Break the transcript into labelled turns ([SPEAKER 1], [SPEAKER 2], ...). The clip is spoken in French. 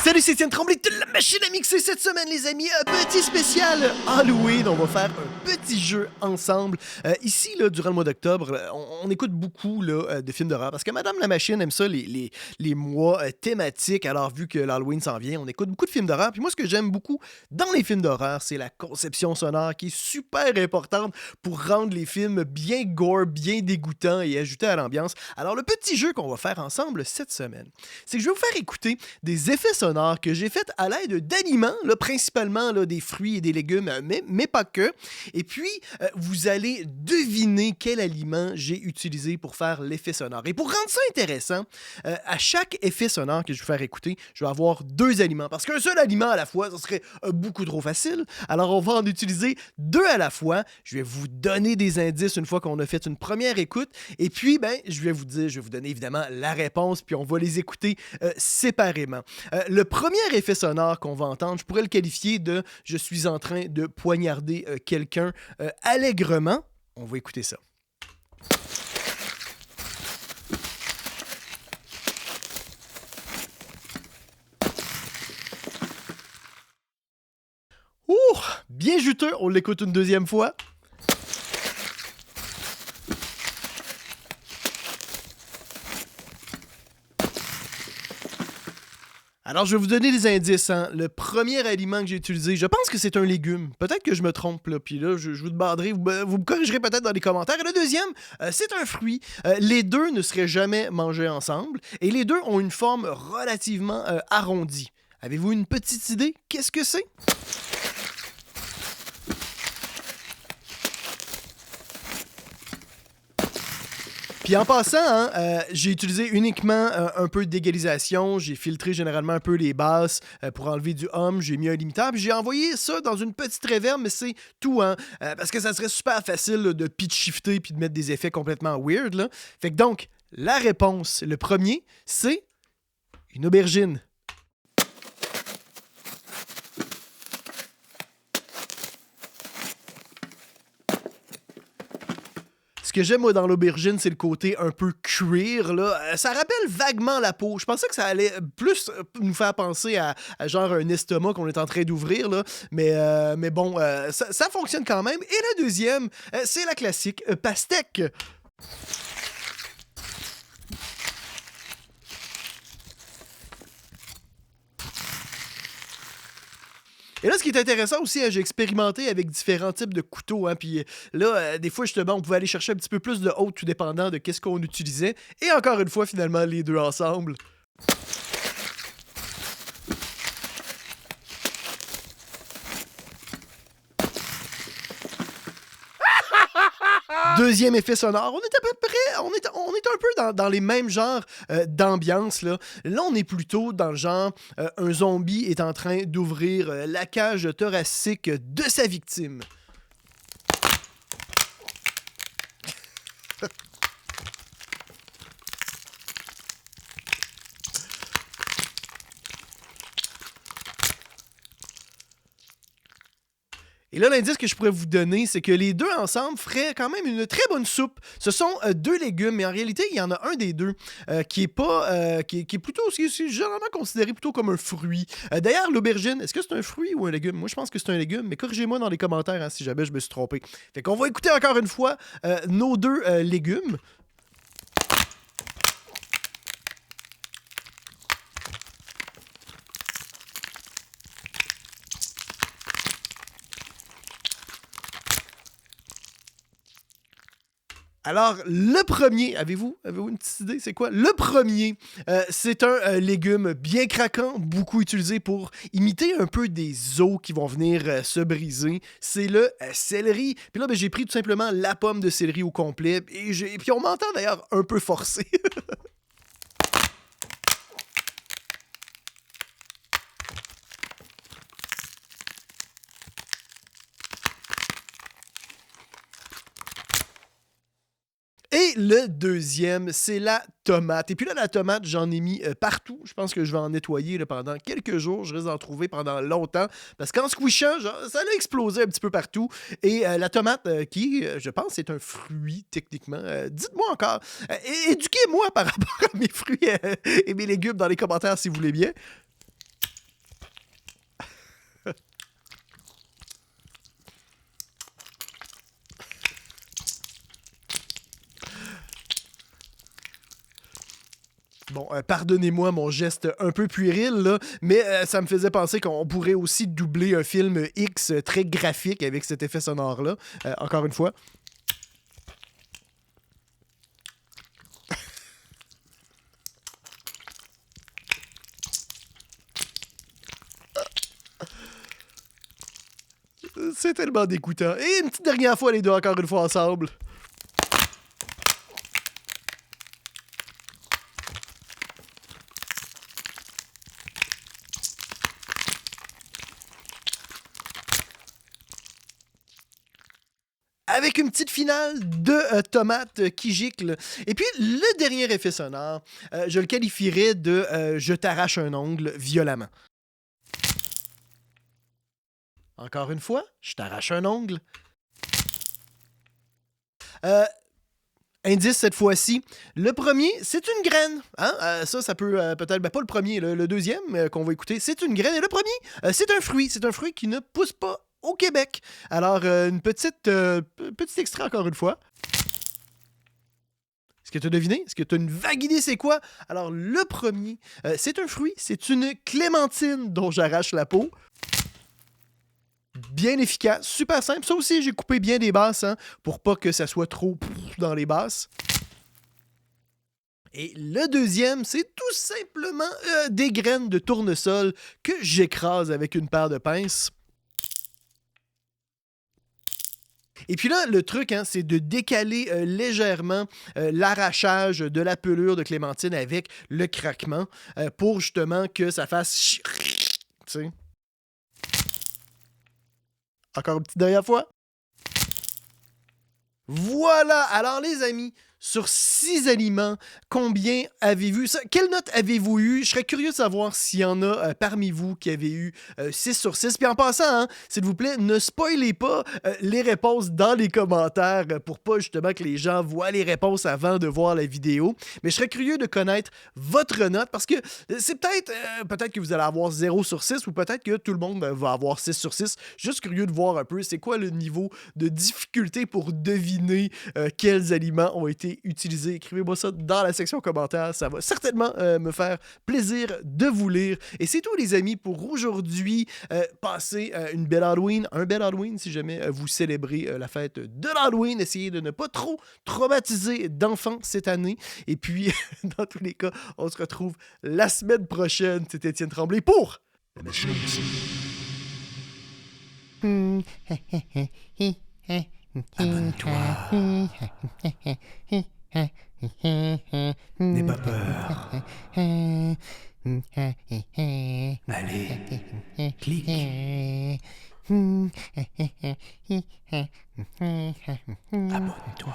[SPEAKER 1] Salut, c'est Étienne Tremblay de la machine à mixer cette semaine, les amis. Un petit spécial Halloween. On va faire un petit jeu ensemble. Ici, là, durant le mois d'octobre, on écoute beaucoup là, de films d'horreur parce que Madame la Machine aime ça, les mois thématiques. Alors, vu que l'Halloween s'en vient, on écoute beaucoup de films d'horreur. Puis moi, ce que j'aime beaucoup dans les films d'horreur, c'est la conception sonore qui est super importante pour rendre les films bien gore, bien dégoûtants et ajouter à l'ambiance. Alors, le petit jeu qu'on va faire ensemble cette semaine, c'est que je vais vous faire écouter des effets sonores que j'ai fait à l'aide d'aliments, là, principalement là, des fruits et des légumes, mais pas que. Et puis, vous allez deviner quel aliment j'ai utilisé pour faire l'effet sonore. Et pour rendre ça intéressant, à chaque effet sonore que je vais faire écouter, je vais avoir deux aliments. Parce qu'un seul aliment à la fois, ça serait beaucoup trop facile. Alors, on va en utiliser deux à la fois. Je vais vous donner des indices une fois qu'on a fait une première écoute. Et puis, ben, je vais vous donner évidemment la réponse, puis on va les écouter séparément. Le premier effet sonore qu'on va entendre, je pourrais le qualifier de « je suis en train de poignarder quelqu'un allègrement ». On va écouter ça. Ouh, bien juteux, on l'écoute une deuxième fois. Alors, je vais vous donner des indices. Hein. Le premier aliment que j'ai utilisé, je pense que c'est un légume. Peut-être que je me trompe, là. Puis là, je vous demanderai, vous me corrigerez peut-être dans les commentaires. Et le deuxième, c'est un fruit. Les deux ne seraient jamais mangés ensemble. Et les deux ont une forme relativement arrondie. Avez-vous une petite idée? Qu'est-ce que c'est? Puis en passant, hein, j'ai utilisé uniquement un peu d'égalisation. J'ai filtré généralement un peu les basses pour enlever du hum. J'ai mis un limiteur. Puis j'ai envoyé ça dans une petite reverb, mais c'est tout, hein. Parce que ça serait super facile là, de pitch shifter puis de mettre des effets complètement weird. Là. Fait que donc, la réponse, le premier, c'est une aubergine. Ce que j'aime, moi, dans l'aubergine, c'est le côté un peu cuir, là. Ça rappelle vaguement la peau. Je pensais que ça allait plus nous faire penser à genre un estomac qu'on est en train d'ouvrir, là. Mais bon, ça fonctionne quand même. Et la deuxième, c'est la classique pastèque. Et là, ce qui est intéressant aussi, j'ai expérimenté avec différents types de couteaux. Hein, puis là, des fois, justement, on pouvait aller chercher un petit peu plus de haute, tout dépendant de qu'est-ce qu'on utilisait. Et encore une fois, finalement, les deux ensemble. Deuxième effet sonore, on est à peu près, on est un peu dans les mêmes genres d'ambiance. Là, on est plutôt dans le genre, un zombie est en train d'ouvrir la cage thoracique de sa victime. Et là, l'indice que je pourrais vous donner, c'est que les deux ensemble feraient quand même une très bonne soupe. Ce sont deux légumes, mais en réalité, il y en a un des deux qui est pas, qui est plutôt aussi généralement considéré plutôt comme un fruit. D'ailleurs, l'aubergine, est-ce que c'est un fruit ou un légume? Moi, je pense que c'est un légume, mais corrigez-moi dans les commentaires hein, si jamais je me suis trompé. Fait qu'on va écouter encore une fois nos deux légumes. Alors, le premier, avez-vous une petite idée, c'est quoi? Le premier, c'est un légume bien craquant, beaucoup utilisé pour imiter un peu des os qui vont venir se briser. C'est le céleri. Puis là, ben, j'ai pris tout simplement la pomme de céleri au complet. Et puis on m'entend d'ailleurs un peu forcé. Et le deuxième, c'est la tomate. Et puis là, la tomate, j'en ai mis partout. Je pense que je vais en nettoyer là, pendant quelques jours. Je risque d'en trouver pendant longtemps. Parce qu'en squishant, genre, ça a explosé un petit peu partout. Et la tomate, qui, je pense, c'est un fruit, techniquement. Dites-moi encore. Éduquez-moi par rapport à mes fruits et mes légumes dans les commentaires, si vous voulez bien. Bon, pardonnez-moi mon geste un peu puéril, là, mais ça me faisait penser qu'on pourrait aussi doubler un film X très graphique avec cet effet sonore-là. Encore une fois. C'est tellement dégoûtant. Et une petite dernière fois, les deux, encore une fois, ensemble. Avec une petite finale de tomates qui giclent. Et puis, le dernier effet sonore, je le qualifierais de je t'arrache un ongle violemment. Encore une fois, je t'arrache un ongle. Indice cette fois-ci. Le premier, c'est une graine. Hein? Ça peut peut-être... Ben, pas le premier, le deuxième qu'on va écouter, c'est une graine. Et le premier, c'est un fruit. C'est un fruit qui ne pousse pas au Québec. Alors, une petit extrait encore une fois. Est-ce que tu as deviné? Est-ce que tu as une vague idée c'est quoi? Alors, le premier, c'est un fruit. C'est une clémentine dont j'arrache la peau. Bien efficace, super simple. Ça aussi, j'ai coupé bien des basses pour pas que ça soit trop dans les basses. Et le deuxième, c'est tout simplement des graines de tournesol que j'écrase avec une paire de pinces. Et puis là, le truc, c'est de décaler légèrement l'arrachage de la pelure de clémentine avec le craquement pour justement que ça fasse... Tu sais. Encore une petite dernière fois. Voilà! Alors les amis, sur 6 aliments, combien avez-vous... Quelle note avez-vous eu? Je serais curieux de savoir s'il y en a parmi vous qui avez eu 6 sur 6. Puis en passant, s'il vous plaît, ne spoilez pas les réponses dans les commentaires pour pas justement que les gens voient les réponses avant de voir la vidéo. Mais je serais curieux de connaître votre note parce que c'est peut-être que vous allez avoir 0 sur 6 ou peut-être que tout le monde va avoir 6 sur 6. Juste curieux de voir un peu c'est quoi le niveau de difficulté pour deviner quels aliments ont été utilisés. Écrivez-moi ça dans la section commentaires. Ça va certainement me faire plaisir de vous lire. Et c'est tout, les amis, pour aujourd'hui. Passez une belle Halloween, un bel Halloween si jamais vous célébrez la fête de l'Halloween. Essayez de ne pas trop traumatiser d'enfants cette année. Et puis, dans tous les cas, on se retrouve la semaine prochaine. C'est Étienne Tremblay pour la machine Abonne-toi. N'aie pas peur. Allez, clique. Abonne-toi.